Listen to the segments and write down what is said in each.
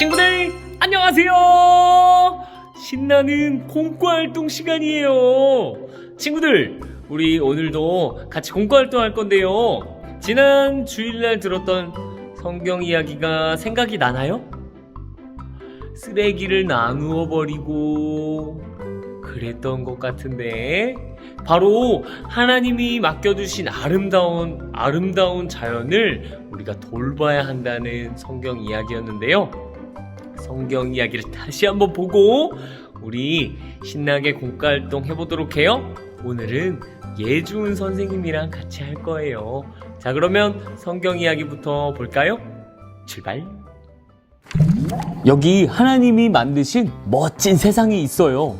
친구들 안녕하세요. 신나는 공과활동 시간이에요. 친구들, 우리 오늘도 같이 공과활동 할 건데요. 지난 주일날 들었던 성경 이야기가 생각이 나나요? 쓰레기를 나누어 버리고 그랬던 것 같은데, 바로 하나님이 맡겨주신 아름다운 자연을 우리가 돌봐야 한다는 성경 이야기였는데요. 성경 이야기를 다시 한번 보고 우리 신나게 공과활동 해보도록 해요. 오늘은 예준 선생님이랑 같이 할 거예요. 자, 그러면 성경 이야기부터 볼까요? 출발! 여기 하나님이 만드신 멋진 세상이 있어요.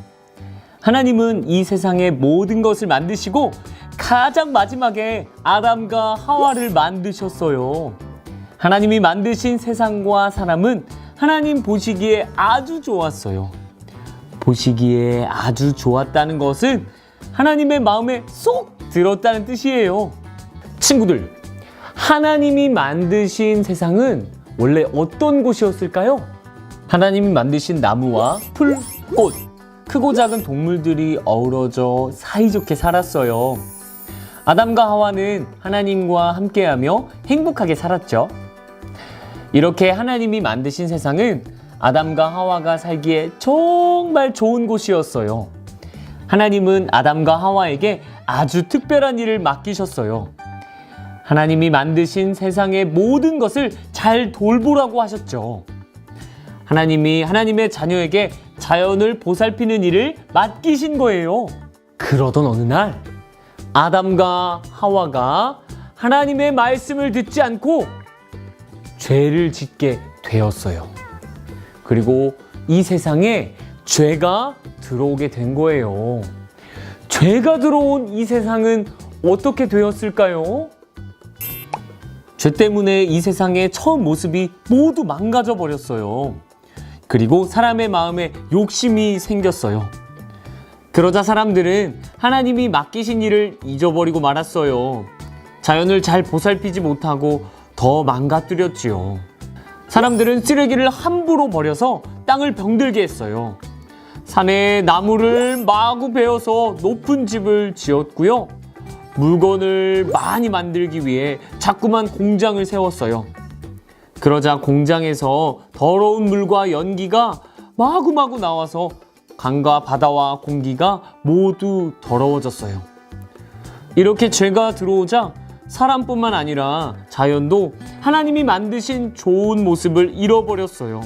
하나님은 이 세상의 모든 것을 만드시고 가장 마지막에 아담과 하와를 만드셨어요. 하나님이 만드신 세상과 사람은 하나님 보시기에 아주 좋았어요. 보시기에 아주 좋았다는 것은 하나님의 마음에 쏙 들었다는 뜻이에요. 친구들, 하나님이 만드신 세상은 원래 어떤 곳이었을까요? 하나님이 만드신 나무와 풀, 꽃, 크고 작은 동물들이 어우러져 사이좋게 살았어요. 아담과 하와는 하나님과 함께하며 행복하게 살았죠. 이렇게 하나님이 만드신 세상은 아담과 하와가 살기에 정말 좋은 곳이었어요. 하나님은 아담과 하와에게 아주 특별한 일을 맡기셨어요. 하나님이 만드신 세상의 모든 것을 잘 돌보라고 하셨죠. 하나님이 하나님의 자녀에게 자연을 보살피는 일을 맡기신 거예요. 그러던 어느 날 아담과 하와가 하나님의 말씀을 듣지 않고 죄를 짓게 되었어요. 그리고 이 세상에 죄가 들어오게 된 거예요. 죄가 들어온 이 세상은 어떻게 되었을까요? 죄 때문에 이 세상의 처음 모습이 모두 망가져 버렸어요. 그리고 사람의 마음에 욕심이 생겼어요. 그러자 사람들은 하나님이 맡기신 일을 잊어버리고 말았어요. 자연을 잘 보살피지 못하고 더 망가뜨렸지요. 사람들은 쓰레기를 함부로 버려서 땅을 병들게 했어요. 산에 나무를 마구 베어서 높은 집을 지었고요. 물건을 많이 만들기 위해 자꾸만 공장을 세웠어요. 그러자 공장에서 더러운 물과 연기가 마구마구 나와서 강과 바다와 공기가 모두 더러워졌어요. 이렇게 죄가 들어오자 사람뿐만 아니라 자연도 하나님이 만드신 좋은 모습을 잃어버렸어요.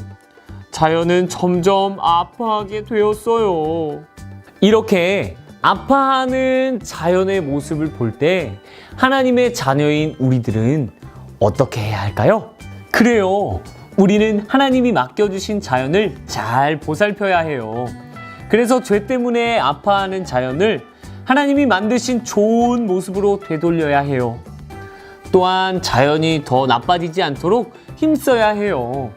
자연은 점점 아파하게 되었어요. 이렇게 아파하는 자연의 모습을 볼 때 하나님의 자녀인 우리들은 어떻게 해야 할까요? 그래요. 우리는 하나님이 맡겨주신 자연을 잘 보살펴야 해요. 그래서 죄 때문에 아파하는 자연을 하나님이 만드신 좋은 모습으로 되돌려야 해요. 또한 자연이 더 나빠지지 않도록 힘써야 해요.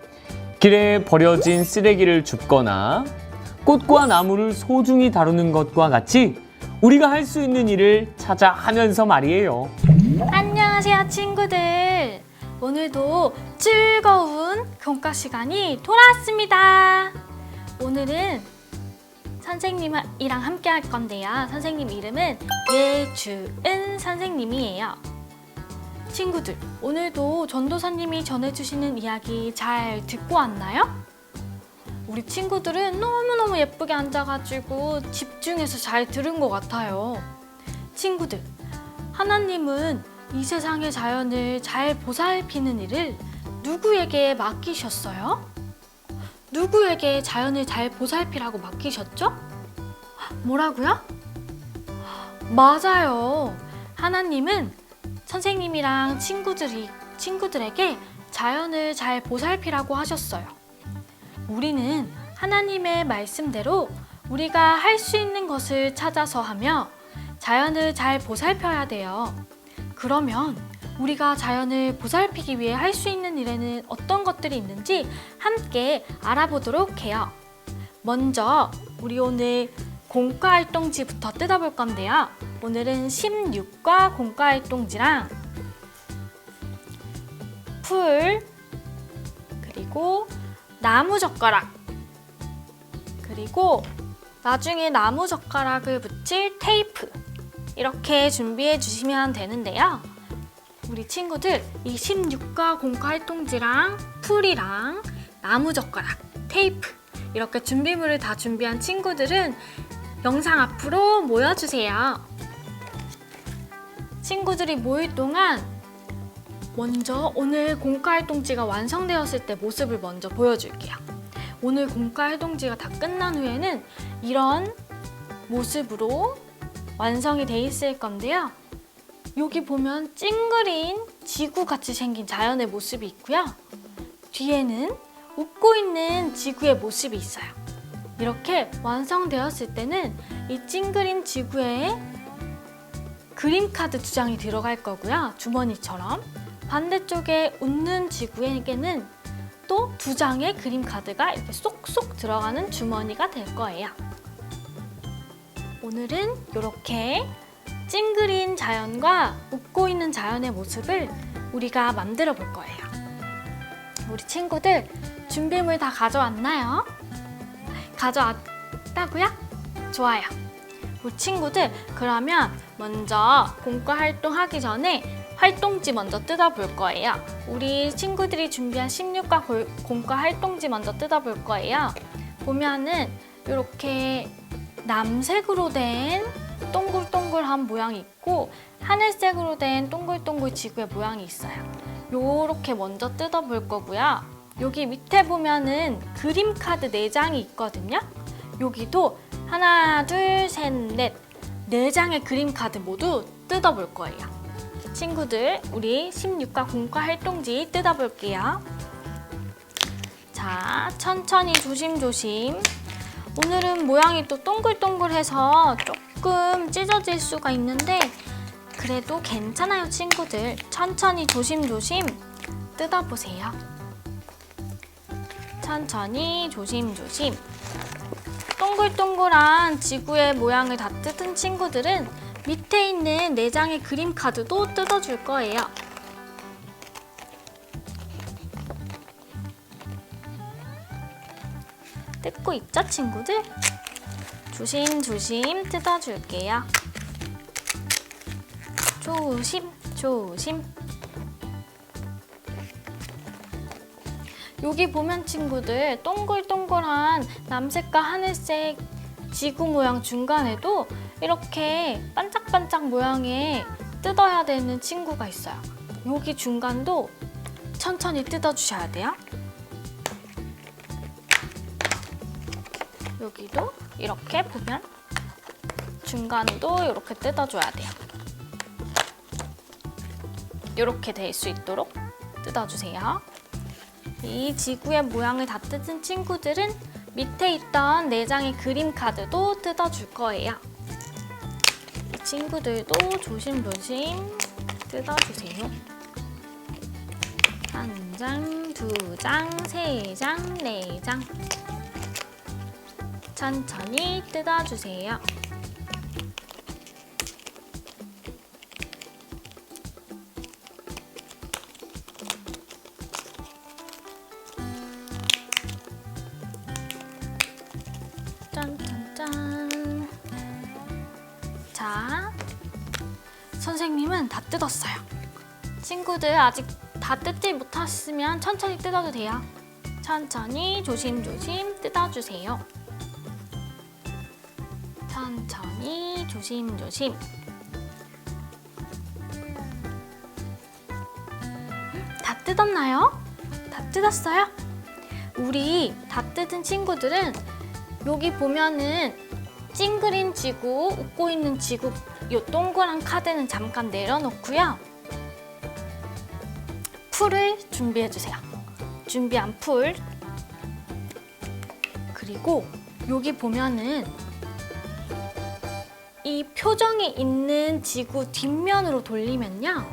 길에 버려진 쓰레기를 줍거나 꽃과 나무를 소중히 다루는 것과 같이 우리가 할 수 있는 일을 찾아 하면서 말이에요. 안녕하세요, 친구들. 오늘도 즐거운 공과 시간이 돌아왔습니다. 오늘은 선생님이랑 함께 할 건데요. 선생님 이름은 예주은 선생님이에요. 친구들, 오늘도 전도사님이 전해주시는 이야기 잘 듣고 왔나요? 우리 친구들은 너무너무 예쁘게 앉아가지고 집중해서 잘 들은 것 같아요. 친구들, 하나님은 이 세상의 자연을 잘 보살피는 일을 누구에게 맡기셨어요? 누구에게 자연을 잘 보살피라고 맡기셨죠? 뭐라고요? 맞아요. 하나님은 선생님이랑 친구들에게 자연을 잘 보살피라고 하셨어요. 우리는 하나님의 말씀대로 우리가 할 수 있는 것을 찾아서 하며 자연을 잘 보살펴야 돼요. 그러면 우리가 자연을 보살피기 위해 할 수 있는 일에는 어떤 것들이 있는지 함께 알아보도록 해요. 먼저 우리 오늘 공과활동지부터 뜯어볼 건데요. 오늘은 16과 공과활동지랑 풀, 그리고 나무젓가락, 그리고 나중에 나무젓가락을 붙일 테이프, 이렇게 준비해 주시면 되는데요. 우리 친구들 이 16과 공과 활동지랑 풀이랑 나무젓가락, 테이프 이렇게 준비물을 다 준비한 친구들은 영상 앞으로 모여주세요. 친구들이 모일 동안 먼저 오늘 공과 활동지가 완성되었을 때 모습을 먼저 보여줄게요. 오늘 공과 활동지가 다 끝난 후에는 이런 모습으로 완성이 돼 있을 건데요. 여기 보면 찡그린 지구같이 생긴 자연의 모습이 있고요. 뒤에는 웃고 있는 지구의 모습이 있어요. 이렇게 완성되었을 때는 이 찡그린 지구에 그림카드 2장이 들어갈 거고요. 주머니처럼. 반대쪽에 웃는 지구에게는 또 2장의 그림카드가 이렇게 쏙쏙 들어가는 주머니가 될 거예요. 오늘은 이렇게 찡그린 자연과 웃고 있는 자연의 모습을 우리가 만들어 볼 거예요. 우리 친구들 준비물 다 가져왔나요? 가져왔다고요? 좋아요. 우리 친구들 그러면 먼저 공과 활동하기 전에 활동지 먼저 뜯어볼 거예요. 우리 친구들이 준비한 16과 공과 활동지 먼저 뜯어볼 거예요. 보면은 이렇게 남색으로 된 동글동글한 모양이 있고 하늘색으로 된 동글동글 지구의 모양이 있어요. 요렇게 먼저 뜯어볼 거고요. 여기 밑에 보면은 그림 카드 4장이 있거든요. 여기도 하나, 둘, 셋, 넷 4장의 그림 카드 모두 뜯어볼 거예요. 친구들, 우리 16과 공과 활동지 뜯어볼게요. 자, 천천히 조심조심. 오늘은 모양이 또 동글동글해서 조금 찢어질 수가 있는데 그래도 괜찮아요, 친구들. 천천히 조심조심 뜯어보세요. 천천히 조심조심. 동글동글한 지구의 모양을 다 뜯은 친구들은 밑에 있는 4장의 그림 카드도 뜯어줄 거예요. 뜯고 있죠, 친구들? 조심조심 뜯어줄게요. 조심조심. 여기 보면 친구들 동글동글한 남색과 하늘색 지구 모양 중간에도 이렇게 반짝반짝 모양의 뜯어야 되는 친구가 있어요. 여기 중간도 천천히 뜯어주셔야 돼요. 여기도 이렇게 보면 중간도 이렇게 뜯어줘야 돼요. 이렇게 될 수 있도록 뜯어주세요. 이 지구의 모양을 다 뜯은 친구들은 밑에 있던 4장의 그림 카드도 뜯어줄 거예요. 이 친구들도 조심조심 뜯어주세요. 1장, 2장, 3장, 4장. 천천히 뜯어주세요. 짠짠짠. 자, 선생님은 다 뜯었어요. 친구들 아직 다 뜯지 못하셨으면 천천히 뜯어도 돼요. 천천히 조심조심 뜯어주세요. 천천히 조심조심. 다 뜯었나요? 다 뜯었어요? 우리 다 뜯은 친구들은 여기 보면은 찡그린 지구, 웃고 있는 지구 요 동그란 카드는 잠깐 내려놓고요. 풀을 준비해주세요. 준비한 풀. 그리고 여기 보면은 이 표정이 있는 지구 뒷면으로 돌리면요.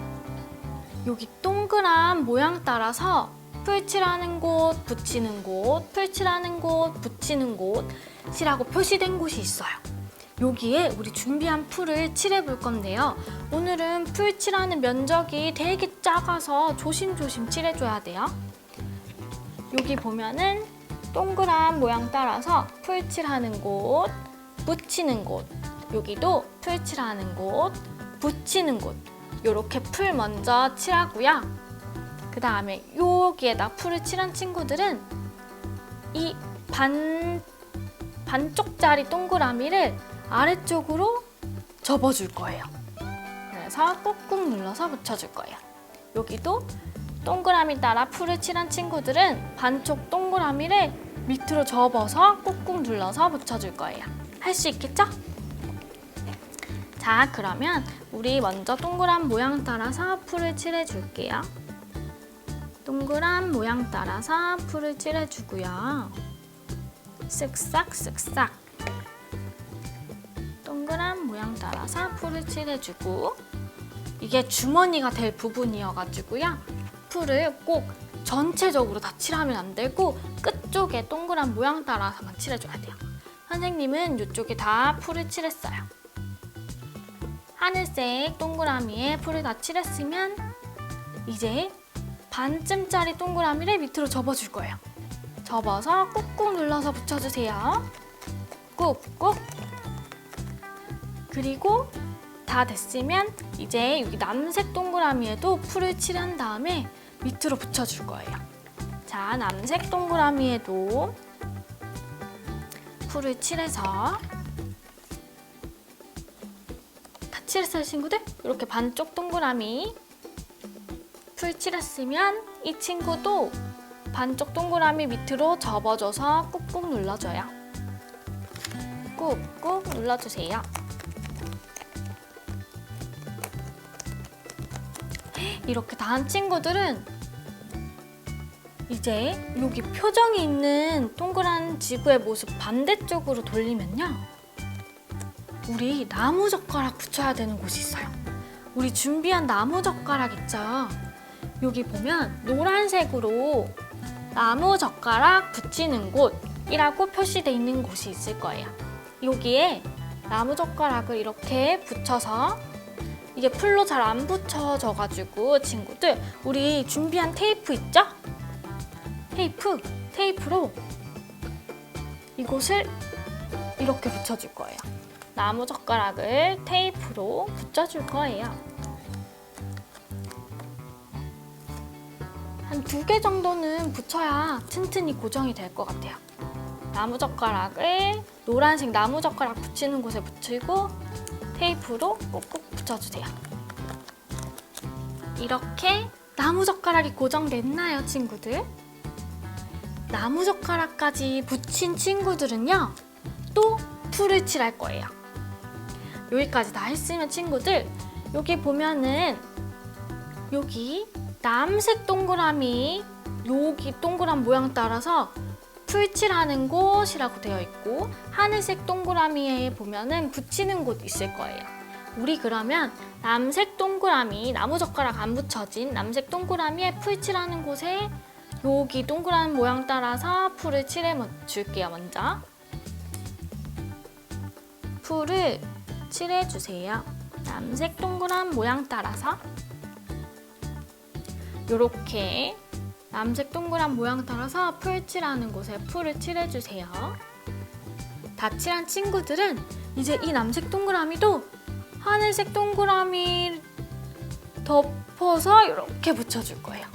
여기 동그란 모양 따라서 풀칠하는 곳, 붙이는 곳, 풀칠하는 곳, 붙이는 곳이라고 표시된 곳이 있어요. 여기에 우리 준비한 풀을 칠해 볼 건데요. 오늘은 풀 칠하는 면적이 되게 작아서 조심조심 칠해줘야 돼요. 여기 보면은 동그란 모양 따라서 풀칠하는 곳, 묻히는 곳, 여기도 풀칠하는 곳, 붙이는 곳, 이렇게 풀 먼저 칠하고요. 그 다음에 여기에다 풀을 칠한 친구들은 이 반쪽짜리 동그라미를 아래쪽으로 접어줄 거예요. 그래서 꾹꾹 눌러서 붙여줄 거예요. 여기도 동그라미 따라 풀을 칠한 친구들은 반쪽 동그라미를 밑으로 접어서 꾹꾹 눌러서 붙여줄 거예요. 할 수 있겠죠? 자, 그러면 우리 먼저 동그란 모양 따라서 풀을 칠해줄게요. 동그란 모양 따라서 풀을 칠해주고요. 쓱싹 쓱싹. 동그란 모양 따라서 풀을 칠해주고, 이게 주머니가 될 부분이어가지고요. 풀을 꼭 전체적으로 다 칠하면 안 되고 끝쪽에 동그란 모양 따라서만 칠해줘야 돼요. 선생님은 이쪽에 다 풀을 칠했어요. 하늘색 동그라미에 풀을 다 칠했으면 이제 반쯤짜리 동그라미를 밑으로 접어줄 거예요. 접어서 꾹꾹 눌러서 붙여주세요. 꾹꾹. 그리고 다 됐으면 이제 여기 남색 동그라미에도 풀을 칠한 다음에 밑으로 붙여줄 거예요. 자, 남색 동그라미에도 풀을 칠해서 다 칠했어요, 친구들? 이렇게 반쪽 동그라미 풀 칠했으면 이 친구도 반쪽 동그라미 밑으로 접어줘서 꾹꾹 눌러줘요. 꾹꾹 눌러주세요. 이렇게 다 한 친구들은 이제 여기 표정이 있는 동그란 지구의 모습 반대쪽으로 돌리면요. 우리 나무젓가락 붙여야 되는 곳이 있어요. 우리 준비한 나무젓가락 있죠? 여기 보면 노란색으로 나무젓가락 붙이는 곳이라고 표시되어 있는 곳이 있을 거예요. 여기에 나무젓가락을 이렇게 붙여서 이게 풀로 잘 안 붙여져가지고 친구들 우리 준비한 테이프 있죠? 테이프로 이곳을 이렇게 붙여줄 거예요. 나무젓가락을 테이프로 붙여줄 거예요. 한 2개 정도는 붙여야 튼튼히 고정이 될 것 같아요. 나무젓가락을 노란색 나무젓가락 붙이는 곳에 붙이고 테이프로 꾹꾹 붙여주세요. 이렇게 나무젓가락이 고정됐나요, 친구들? 나무젓가락까지 붙인 친구들은요, 또 풀을 칠할 거예요. 여기까지 다 했으면 친구들, 여기 보면은 여기 남색 동그라미, 여기 동그란 모양 따라서 풀칠하는 곳이라고 되어 있고 하늘색 동그라미에 보면은 붙이는 곳 있을 거예요. 우리 그러면 남색 동그라미, 나무젓가락 안 붙여진 남색 동그라미에 풀칠하는 곳에 여기 동그란 모양 따라서 풀을 칠해 줄게요. 먼저 풀을 칠해 주세요. 남색 동그란 모양 따라서 이렇게 남색 동그란 모양 따라서 풀 칠하는 곳에 풀을 칠해주세요. 다 칠한 친구들은 이제 이 남색 동그라미도 하늘색 동그라미 덮어서 이렇게 붙여줄 거예요.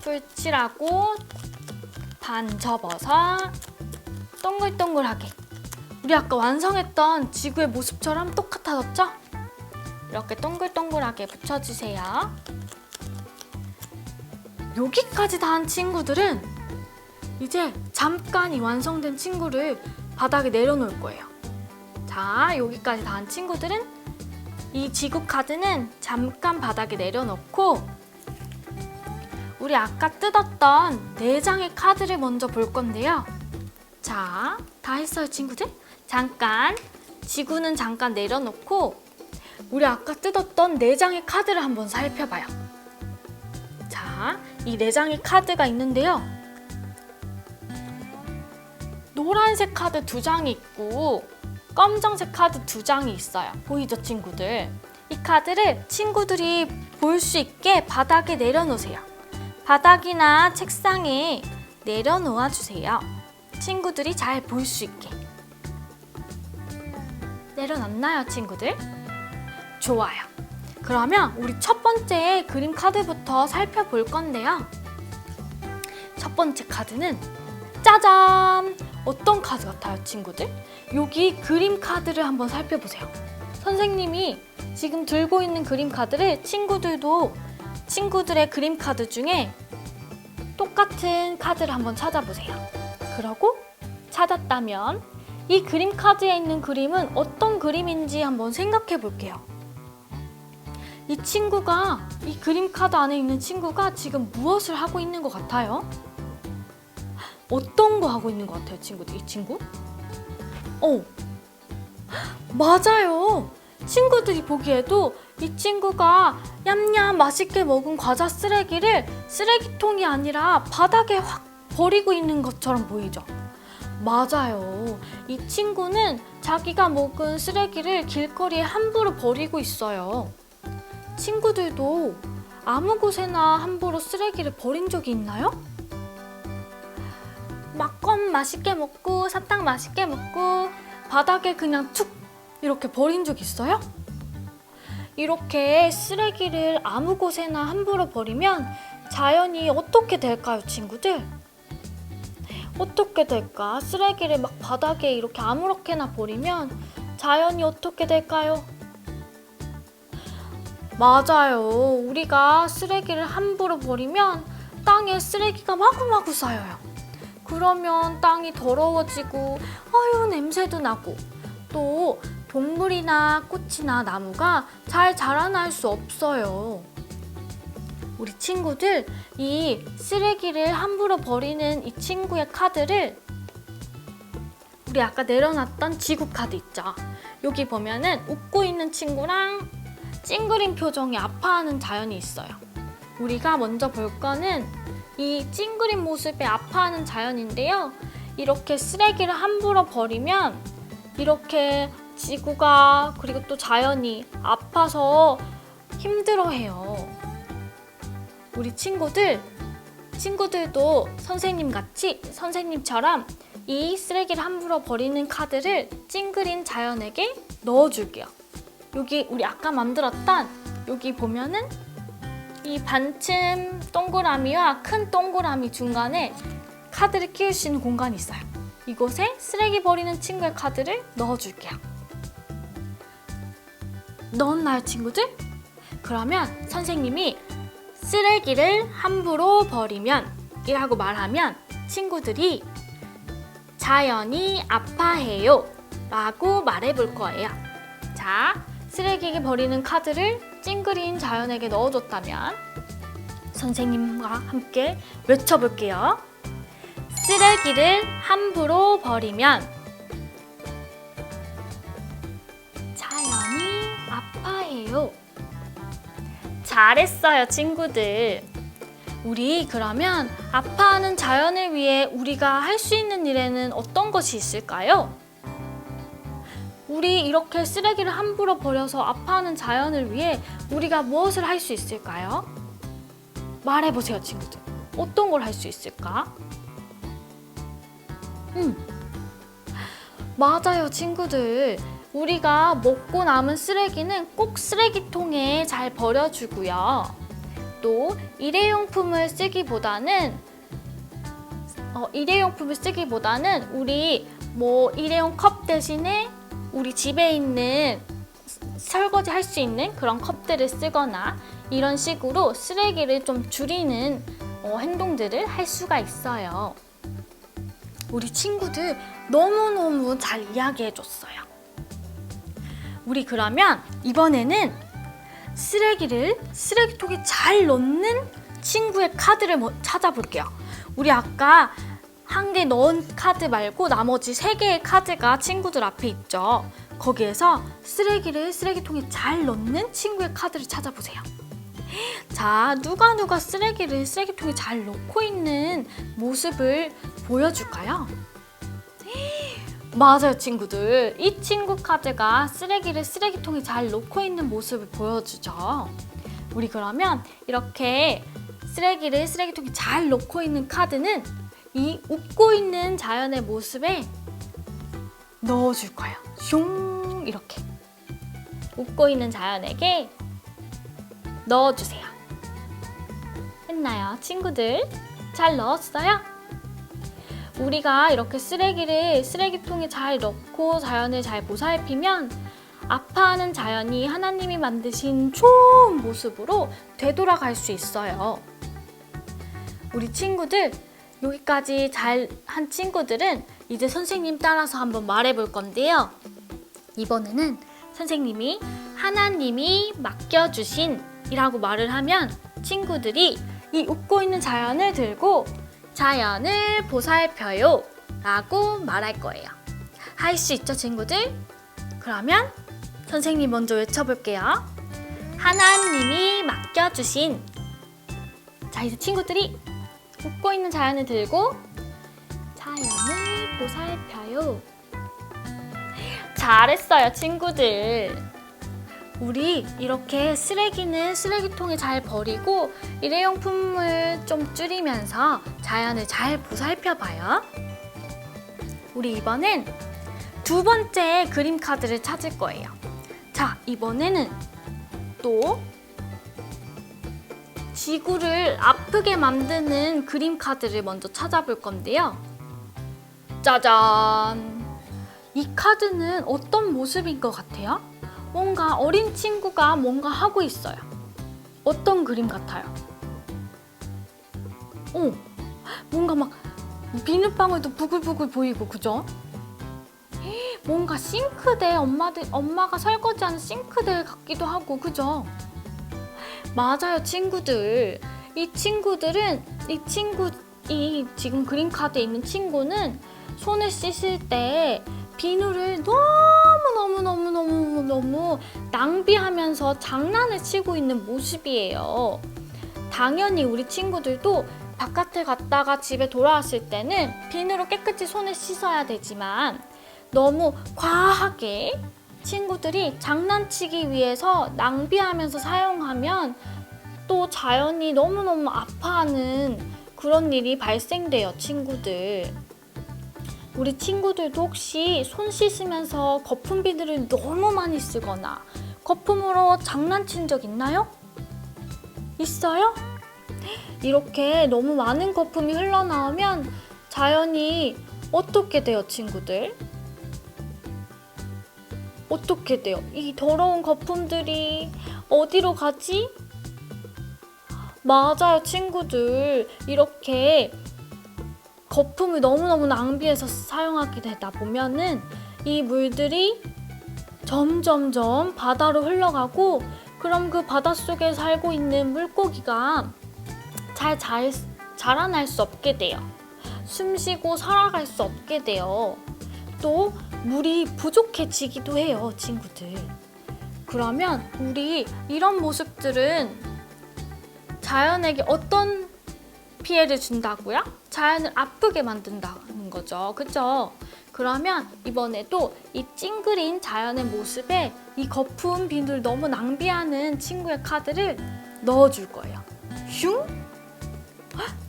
풀 칠하고 반 접어서 동글동글하게 우리 아까 완성했던 지구의 모습처럼 똑같아졌죠? 이렇게 동글동글하게 붙여주세요. 여기까지 다 한 친구들은 이제 잠깐 이 완성된 친구를 바닥에 내려놓을 거예요. 자, 여기까지 다 한 친구들은 이 지구 카드는 잠깐 바닥에 내려놓고 우리 아까 뜯었던 4장의 카드를 먼저 볼 건데요. 자, 다 했어요, 친구들? 잠깐, 지구는 잠깐 내려놓고 우리 아까 뜯었던 4장의 카드를 한번 살펴봐요. 자, 이 4장의 카드가 있는데요. 노란색 카드 2장이 있고 검정색 카드 2장이 있어요. 보이죠, 친구들? 이 카드를 친구들이 볼 수 있게 바닥에 내려놓으세요. 바닥이나 책상에 내려놓아 주세요. 친구들이 잘 볼 수 있게. 내려놨나요, 친구들? 좋아요. 그러면 우리 첫 번째 그림 카드부터 살펴볼 건데요. 첫 번째 카드는 짜잔! 어떤 카드 같아요, 친구들? 여기 그림 카드를 한번 살펴보세요. 선생님이 지금 들고 있는 그림 카드를 친구들도 친구들의 그림 카드 중에 똑같은 카드를 한번 찾아보세요. 그러고 찾았다면 이 그림 카드에 있는 그림은 어떤 그림인지 한번 생각해 볼게요. 이 친구가, 이 그림 카드 안에 있는 친구가 지금 무엇을 하고 있는 것 같아요? 어떤 거 하고 있는 것 같아요, 친구들? 이 친구? 맞아요. 친구들이 보기에도 이 친구가 냠냠 맛있게 먹은 과자 쓰레기를 쓰레기통이 아니라 바닥에 확 버리고 있는 것처럼 보이죠? 맞아요. 이 친구는 자기가 먹은 쓰레기를 길거리에 함부로 버리고 있어요. 친구들도 아무 곳에나 함부로 쓰레기를 버린 적이 있나요? 막껌 맛있게 먹고 사탕 맛있게 먹고 바닥에 그냥 툭 이렇게 버린 적 있어요? 이렇게 쓰레기를 아무 곳에나 함부로 버리면 자연이 어떻게 될까요, 친구들? 어떻게 될까? 쓰레기를 막 바닥에 이렇게 아무렇게나 버리면 자연이 어떻게 될까요? 맞아요. 우리가 쓰레기를 함부로 버리면 땅에 쓰레기가 마구마구 쌓여요. 그러면 땅이 더러워지고 냄새도 나고 또 동물이나 꽃이나 나무가 잘 자라날 수 없어요. 우리 친구들, 이 쓰레기를 함부로 버리는 이 친구의 카드를 우리 아까 내려놨던 지구 카드 있죠? 여기 보면은 웃고 있는 친구랑 찡그린 표정이 아파하는 자연이 있어요. 우리가 먼저 볼 거는 이 찡그린 모습에 아파하는 자연인데요. 이렇게 쓰레기를 함부로 버리면 이렇게 지구가 그리고 또 자연이 아파서 힘들어해요. 우리 친구들도 선생님처럼 이 쓰레기를 함부로 버리는 카드를 찡그린 자연에게 넣어줄게요. 여기 우리 아까 만들었던 여기 보면은 이 반쯤 동그라미와 큰 동그라미 중간에 카드를 끼울 수 있는 공간이 있어요. 이곳에 쓰레기 버리는 친구의 카드를 넣어줄게요. 넣었나요, 친구들? 그러면 선생님이 쓰레기를 함부로 버리면 이라고 말하면 친구들이 자연이 아파해요 라고 말해볼 거예요. 자, 쓰레기 버리는 카드를 찡그린 자연에게 넣어줬다면 선생님과 함께 외쳐볼게요. 쓰레기를 함부로 버리면 자연이 아파해요. 잘했어요, 친구들. 우리 그러면 아파하는 자연을 위해 우리가 할 수 있는 일에는 어떤 것이 있을까요? 우리 이렇게 쓰레기를 함부로 버려서 아파하는 자연을 위해 우리가 무엇을 할 수 있을까요? 말해보세요, 친구들. 어떤 걸 할 수 있을까? 맞아요, 친구들. 우리가 먹고 남은 쓰레기는 꼭 쓰레기통에 잘 버려주고요. 또 일회용품을 쓰기보다는 우리 일회용 컵 대신에 우리 집에 있는 설거지 할 수 있는 그런 컵들을 쓰거나 이런 식으로 쓰레기를 좀 줄이는 행동들을 할 수가 있어요. 우리 친구들 너무너무 잘 이야기해줬어요. 우리 그러면 이번에는 쓰레기를 쓰레기통에 잘 넣는 친구의 카드를 찾아볼게요. 우리 아까 한 개 넣은 카드 말고 나머지 3개의 카드가 친구들 앞에 있죠. 거기에서 쓰레기를 쓰레기통에 잘 넣는 친구의 카드를 찾아보세요. 자, 누가 쓰레기를 쓰레기통에 잘 넣고 있는 모습을 보여줄까요? 맞아요, 친구들. 이 친구 카드가 쓰레기를 쓰레기통에 잘 넣고 있는 모습을 보여주죠. 우리 그러면 이렇게 쓰레기를 쓰레기통에 잘 넣고 있는 카드는 이 웃고 있는 자연의 모습에 넣어줄 거예요. 슝 이렇게 웃고 있는 자연에게 넣어주세요. 했나요, 친구들? 잘 넣었어요? 우리가 이렇게 쓰레기를 쓰레기통에 잘 넣고 자연을 잘 보살피면 아파하는 자연이 하나님이 만드신 좋은 모습으로 되돌아갈 수 있어요. 우리 친구들, 여기까지 잘 한 친구들은 이제 선생님 따라서 한번 말해볼 건데요. 이번에는 선생님이 하나님이 맡겨주신 이라고 말을 하면 친구들이 이 웃고 있는 자연을 들고 자연을 보살펴요 라고 말할 거예요. 할 수 있죠, 친구들? 그러면 선생님 먼저 외쳐볼게요. 하나님이 맡겨주신. 자, 이제 친구들이 웃고 있는 자연을 들고 자연을 보살펴요. 잘했어요, 친구들. 우리 이렇게 쓰레기는 쓰레기통에 잘 버리고 일회용품을 좀 줄이면서 자연을 잘 보살펴봐요. 우리 이번엔 두 번째 그림 카드를 찾을 거예요. 자, 이번에는 또 지구를 아프게 만드는 그림 카드를 먼저 찾아볼 건데요. 짜잔! 이 카드는 어떤 모습인 것 같아요? 뭔가 어린 친구가 뭔가 하고 있어요. 어떤 그림 같아요? 뭔가 막 비눗방울도 부글부글 보이고, 그죠? 뭔가 싱크대, 엄마가 설거지하는 싱크대 같기도 하고, 그죠? 맞아요, 친구들. 이 지금 그림 카드에 있는 친구는 손을 씻을 때 비누를 너무 낭비하면서 장난을 치고 있는 모습이에요. 당연히 우리 친구들도 바깥에 갔다가 집에 돌아왔을 때는 비누로 깨끗이 손을 씻어야 되지만 너무 과하게 친구들이 장난치기 위해서 낭비하면서 사용하면 또 자연이 너무너무 아파하는 그런 일이 발생돼요, 친구들. 우리 친구들도 혹시 손 씻으면서 거품 비누를 너무 많이 쓰거나 거품으로 장난친 적 있나요? 있어요? 이렇게 너무 많은 거품이 흘러나오면 자연이 어떻게 돼요, 친구들? 어떻게 돼요? 이 더러운 거품들이 어디로 가지? 맞아요, 친구들. 이렇게 거품을 너무너무 낭비해서 사용하게 되다 보면은 이 물들이 점점점 바다로 흘러가고, 그럼 그 바닷속에 살고 있는 물고기가 잘 자라날 수 없게 돼요. 숨쉬고 살아갈 수 없게 돼요. 또 물이 부족해지기도 해요, 친구들. 그러면 우리 이런 모습들은 자연에게 어떤 피해를 준다고요? 자연을 아프게 만든다는 거죠. 그죠? 그러면 이번에도 이 찡그린 자연의 모습에 이 거품 비누를 너무 낭비하는 친구의 카드를 넣어줄 거예요. 슝!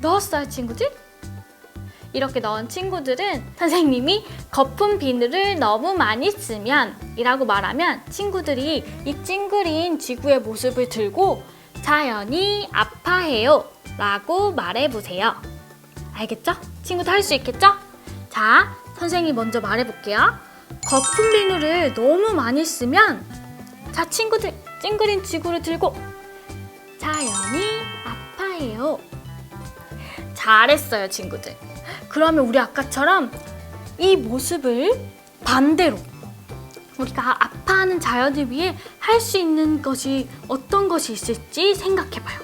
넣었어요, 친구들? 이렇게 넣은 친구들은 선생님이 거품 비누를 너무 많이 쓰면 이라고 말하면 친구들이 이 찡그린 지구의 모습을 들고 자연이 아파해요 라고 말해보세요. 알겠죠? 친구도 할 수 있겠죠? 자, 선생님이 먼저 말해볼게요. 거품 비누를 너무 많이 쓰면, 자, 친구들 찡그린 지구를 들고 자연이 아파해요. 잘했어요, 친구들. 그러면 우리 아까처럼 이 모습을 반대로 우리가 아파하는 자연을 위해 할 수 있는 것이 어떤 것이 있을지 생각해봐요.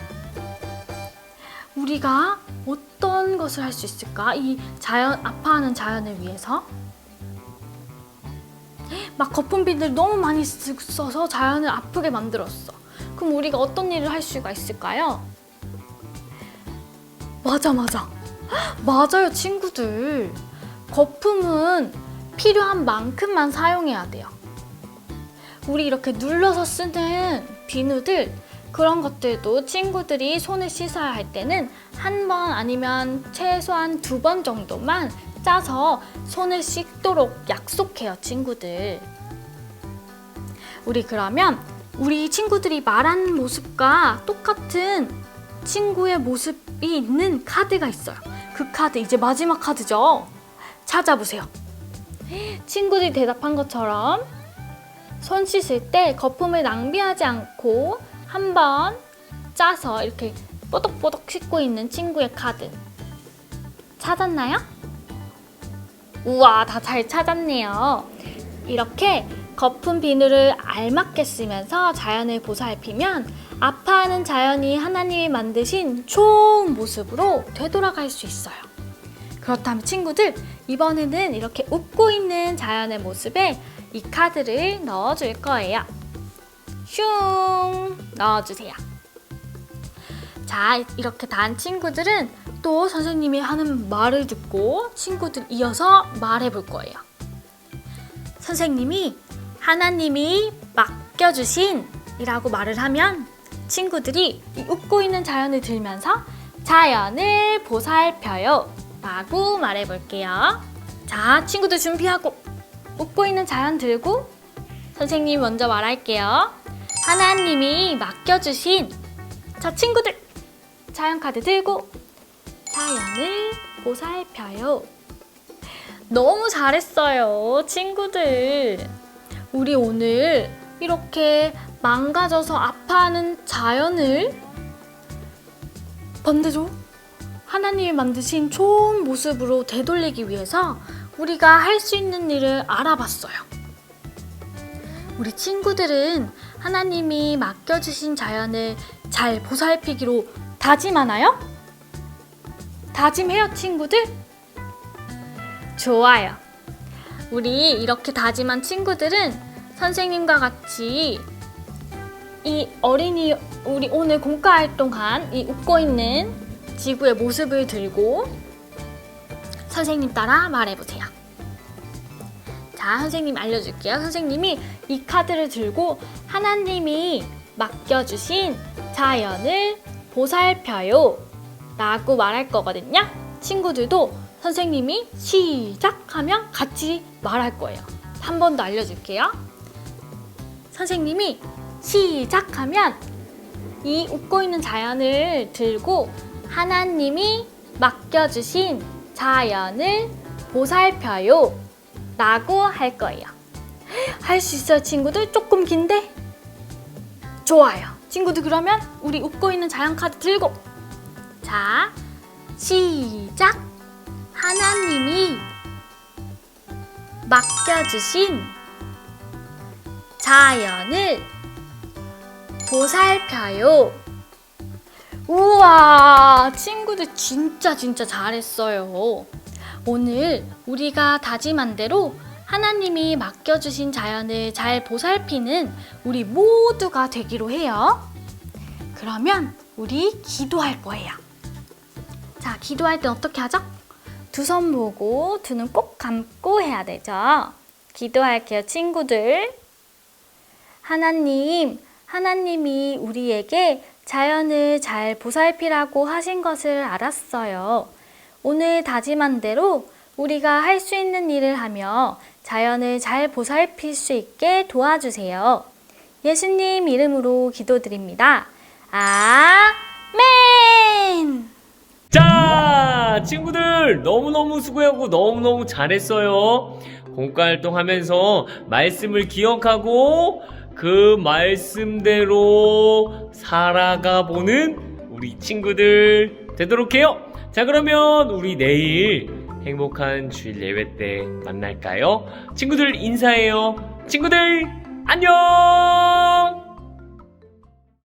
우리가 어떤 것을 할 수 있을까? 이 아파하는 자연을 위해서. 막 거품 비누를 너무 많이 써서 자연을 아프게 만들었어. 그럼 우리가 어떤 일을 할 수가 있을까요? 맞아요, 친구들. 거품은 필요한 만큼만 사용해야 돼요. 우리 이렇게 눌러서 쓰는 비누들 그런 것들도 친구들이 손을 씻어야 할 때는 한 번 아니면 최소한 2번 정도만 짜서 손을 씻도록 약속해요, 친구들. 우리 그러면 우리 친구들이 말한 모습과 똑같은 친구의 모습이 있는 카드가 있어요. 그 카드 이제 마지막 카드죠. 찾아보세요. 친구들이 대답한 것처럼 손 씻을 때 거품을 낭비하지 않고 한번 짜서 이렇게 뽀독뽀독 씻고 있는 친구의 카드 찾았나요? 우와, 다 잘 찾았네요. 이렇게 거품 비누를 알맞게 쓰면서 자연을 보살피면 아파하는 자연이 하나님이 만드신 좋은 모습으로 되돌아갈 수 있어요. 그렇다면 친구들, 이번에는 이렇게 웃고 있는 자연의 모습에 이 카드를 넣어줄 거예요. 슝! 넣어주세요. 자, 이렇게 단 친구들은 또 선생님이 하는 말을 듣고 친구들 이어서 말해볼 거예요. 선생님이 하나님이 맡겨주신 이라고 말을 하면 친구들이 이 웃고 있는 자연을 들면서 자연을 보살펴요 라고 말해볼게요. 자, 친구들 준비하고 웃고 있는 자연 들고 선생님이 먼저 말할게요. 하나님이 맡겨주신, 자, 친구들 자연 카드 들고 자연을 보살펴요. 너무 잘했어요, 친구들. 우리 오늘 이렇게 망가져서 아파하는 자연을 반대로 하나님이 만드신 좋은 모습으로 되돌리기 위해서 우리가 할 수 있는 일을 알아봤어요. 우리 친구들은 하나님이 맡겨주신 자연을 잘 보살피기로 다짐하나요? 다짐해요, 친구들? 좋아요. 우리 이렇게 다짐한 친구들은 선생님과 같이 우리 오늘 공과 활동한 이 웃고 있는 지구의 모습을 들고 선생님 따라 말해보세요. 자, 선생님 알려줄게요. 선생님이 이 카드를 들고 하나님이 맡겨주신 자연을 보살펴요 라고 말할 거거든요. 친구들도 선생님이 시작하면 같이 말할 거예요. 한 번 더 알려줄게요. 선생님이 시작하면 이 웃고 있는 자연을 들고 하나님이 맡겨주신 자연을 보살펴요 라고 할 거예요. 할 수 있어요, 친구들? 조금 긴데? 좋아요. 친구들 그러면 우리 웃고 있는 자연 카드 들고 자, 시작! 하나님이 맡겨주신 자연을 보살펴요. 우와, 친구들 진짜 잘했어요. 오늘 우리가 다짐한 대로 하나님이 맡겨주신 자연을 잘 보살피는 우리 모두가 되기로 해요. 그러면 우리 기도할 거예요. 자, 기도할 땐 어떻게 하죠? 두 손 모으고 두 눈 꼭 감고 해야 되죠. 기도할게요, 친구들. 하나님이 우리에게 자연을 잘 보살피라고 하신 것을 알았어요. 오늘 다짐한 대로 우리가 할 수 있는 일을 하며 자연을 잘 보살필 수 있게 도와주세요. 예수님 이름으로 기도드립니다. 아멘! 자, 친구들 너무너무 수고하고 너무너무 잘했어요. 공과활동 하면서 말씀을 기억하고 그 말씀대로 살아가 보는 우리 친구들 되도록 해요. 자, 그러면 우리 내일 행복한 주일 예배 때 만날까요? 친구들 인사해요. 친구들 안녕!